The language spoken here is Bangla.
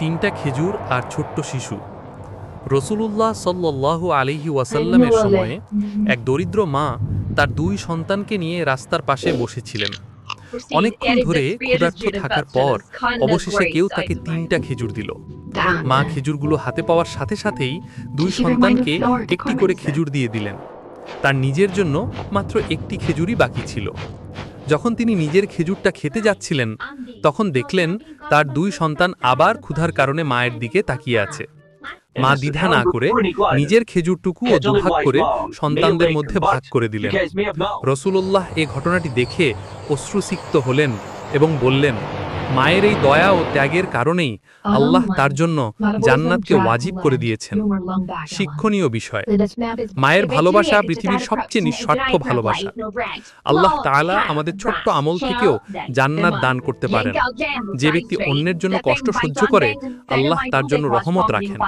তিনটা খেজুর আর ছোট্ট শিশু। রসূলুল্লাহ সাল্লাল্লাহু আলাইহি ওয়াসাল্লামের সময়ে এক দরিদ্র মা তার দুই সন্তানকে নিয়ে রাস্তার পাশে বসেছিলেন। অনেকক্ষণ ধরে ক্ষুধার্ত থাকার পর অবশেষে কেউ তাকে তিনটা খেজুর দিল। মা খেজুরগুলো হাতে পাওয়ার সাথে সাথেই দুই সন্তানকে একটি করে খেজুর দিয়ে দিলেন। তার নিজের জন্য মাত্র একটি খেজুরই বাকি ছিল। যখন তিনি নিজের খেজুরটা খেতে যাচ্ছিলেন, তখন দেখলেন তার দুই সন্তান আবার ক্ষুধার কারণে মায়ের দিকে তাকিয়ে আছে। মা দ্বিধা না করে নিজের খেজুরটুকুও দুভাগ করে সন্তানদের মধ্যে ভাগ করে দিলেন। রসূলুল্লাহ এই ঘটনাটি দেখে অশ্রুসিক্ত হলেন এবং বললেন, মায়ের এই দয়া ও ত্যাগের কারণেই আল্লাহ তার জন্য জান্নাতকে ওয়াজিব করে দিয়েছেন। শিক্ষণীয় বিষয়, মায়ের ভালোবাসা পৃথিবীর সবচেয়ে নিঃস্বার্থ ভালোবাসা। আল্লাহ তাআলা আমাদের ছোট্ট আমল থেকেও জান্নাত দান করতে পারেন। যে ব্যক্তি অন্যের জন্য কষ্ট সহ্য করে, আল্লাহ তার জন্য রহমত রাখেন।